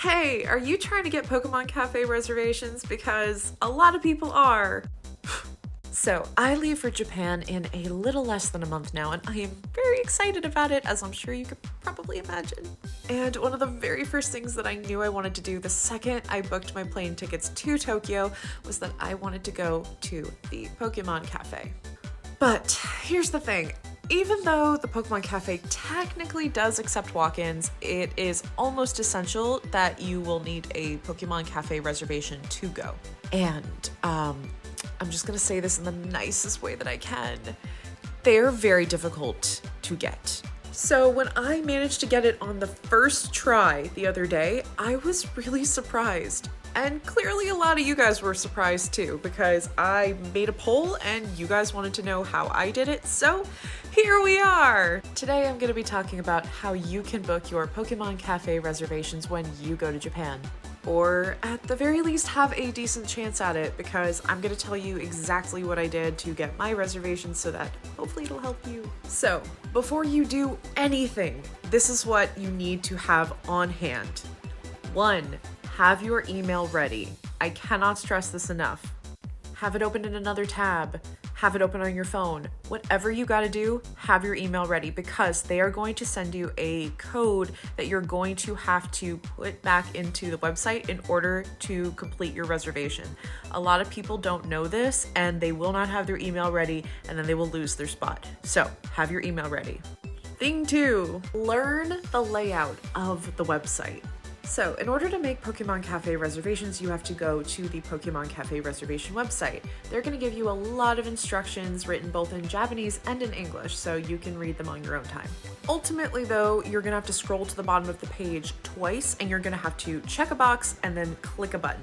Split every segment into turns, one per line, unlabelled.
Hey, are you trying to get Pokemon Cafe reservations? Because a lot of people are. So, I leave for Japan in a little less than a month now, and I am very excited about it, as I'm sure you could probably imagine. And one of the very first things that I knew I wanted to do the second I booked my plane tickets to Tokyo was that I wanted to go to the Pokemon Cafe. But here's the thing. Even though the Pokemon Cafe technically does accept walk-ins, it is almost essential that you will need a Pokemon Cafe reservation to go. And I'm just gonna say this in the nicest way that I can. They're very difficult to get. So when I managed to get it on the first try the other day, I was really surprised. And clearly a lot of you guys were surprised too, because I made a poll and you guys wanted to know how I did it, so here we are! Today I'm going to be talking about how you can book your Pokemon Cafe reservations when you go to Japan. Or at the very least have a decent chance at it, because I'm going to tell you exactly what I did to get my reservation so that hopefully it'll help you. So, before you do anything, this is what you need to have on hand. 1. Have your email ready. I cannot stress this enough. Have it open in another tab. Have it open on your phone. Whatever you gotta do, have your email ready, because they are going to send you a code that you're going to have to put back into the website in order to complete your reservation. A lot of people don't know this and they will not have their email ready, and then they will lose their spot. So have your email ready. Thing 2, learn the layout of the website. So, in order to make Pokemon Cafe reservations, you have to go to the Pokemon Cafe reservation website. They're going to give you a lot of instructions written both in Japanese and in English, so you can read them on your own time. Ultimately, though, you're going to have to scroll to the bottom of the page twice, and you're going to have to check a box and then click a button.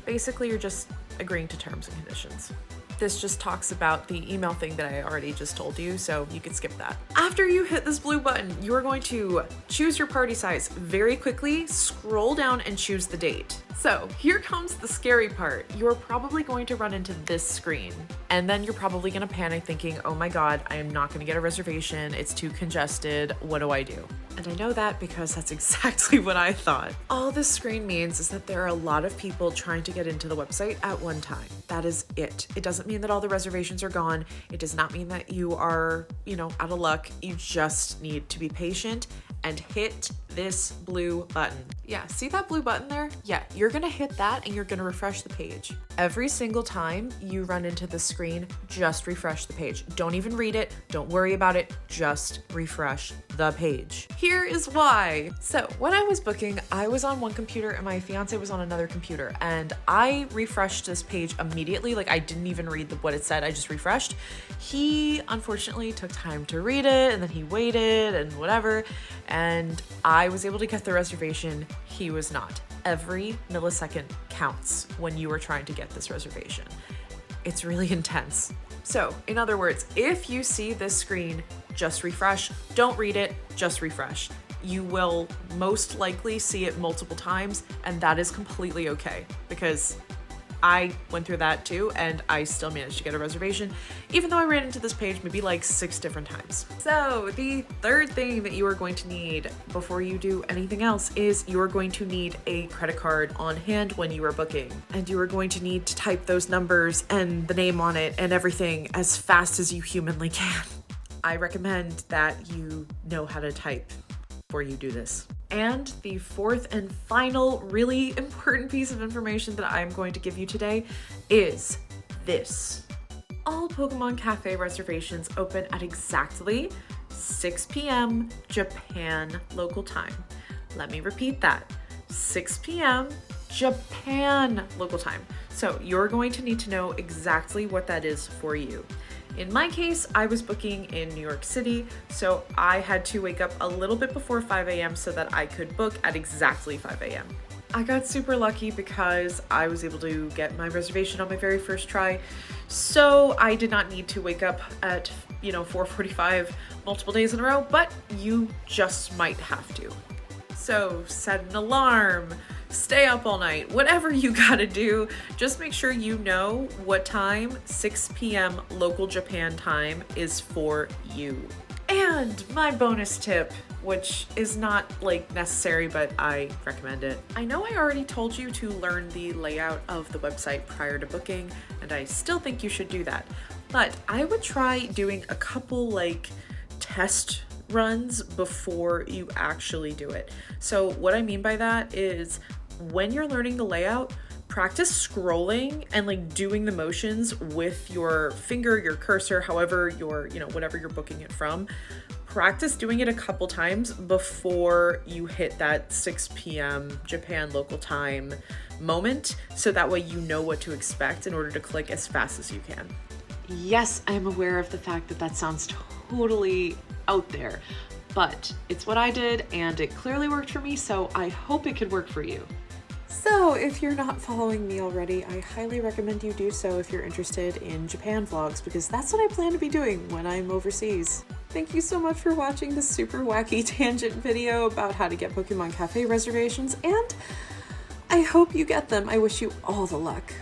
Basically, you're just agreeing to terms and conditions. This just talks about the email thing that I already just told you, so you can skip that. After you hit this blue button, you are going to choose your party size very quickly, scroll down and choose the date. So here comes the scary part. You're probably going to run into this screen, and then you're probably gonna panic thinking, oh my God, I am not gonna get a reservation. It's too congested. What do I do? And I know that because that's exactly what I thought. All this screen means is that there are a lot of people trying to get into the website at one time. That is it. It doesn't mean that all the reservations are gone. It does not mean that you are, out of luck. You just need to be patient and hit this blue button. Yeah, see that blue button there? Yeah, you're gonna hit that and you're gonna refresh the page. Every single time you run into the screen, just refresh the page. Don't even read it, don't worry about it, just refresh the page. Here is why. So when I was booking, I was on one computer and my fiance was on another computer, and I refreshed this page immediately. Like, I didn't even read what it said, I just refreshed. He unfortunately took time to read it, and then he waited and whatever, and I was able to get the reservation. He was not. Every millisecond counts when you are trying to get this reservation. It's really intense. So, in other words, if you see this screen, just refresh. Don't read it, just refresh. You will most likely see it multiple times, and that is completely okay, because I went through that too, and I still managed to get a reservation, even though I ran into this page maybe like 6 different times. So the third thing that you are going to need before you do anything else is you are going to need a credit card on hand when you are booking. And you are going to need to type those numbers and the name on it and everything as fast as you humanly can. I recommend that you know how to type before you do this. And the fourth and final really important piece of information that I'm going to give you today is this. All Pokemon Cafe reservations open at exactly 6 p.m. Japan local time. Let me repeat that. 6 p.m. Japan local time. So you're going to need to know exactly what that is for you. In my case, I was booking in New York City, so I had to wake up a little bit before 5 a.m. so that I could book at exactly 5 a.m. I got super lucky because I was able to get my reservation on my very first try, so I did not need to wake up at, 4:45 multiple days in a row, but you just might have to. So set an alarm, stay up all night, whatever you gotta do, just make sure you know what time 6 p.m. local Japan time is for you. And my bonus tip, which is not like necessary, but I recommend it. I know I already told you to learn the layout of the website prior to booking, and I still think you should do that. But I would try doing a couple like test runs before you actually do it. So what I mean by that is when you're learning the layout, practice scrolling and like doing the motions with your finger, your cursor, however you're, whatever you're booking it from. Practice doing it a couple times before you hit that 6 p.m. Japan local time moment, so that way you know what to expect in order to click as fast as you can. Yes, I'm aware of the fact that that sounds totally out there, but it's what I did and it clearly worked for me, so I hope it could work for you. So if you're not following me already, I highly recommend you do so if you're interested in Japan vlogs, because that's what I plan to be doing when I'm overseas. Thank you so much for watching this super wacky tangent video about how to get Pokemon Cafe reservations, and I hope you get them. I wish you all the luck.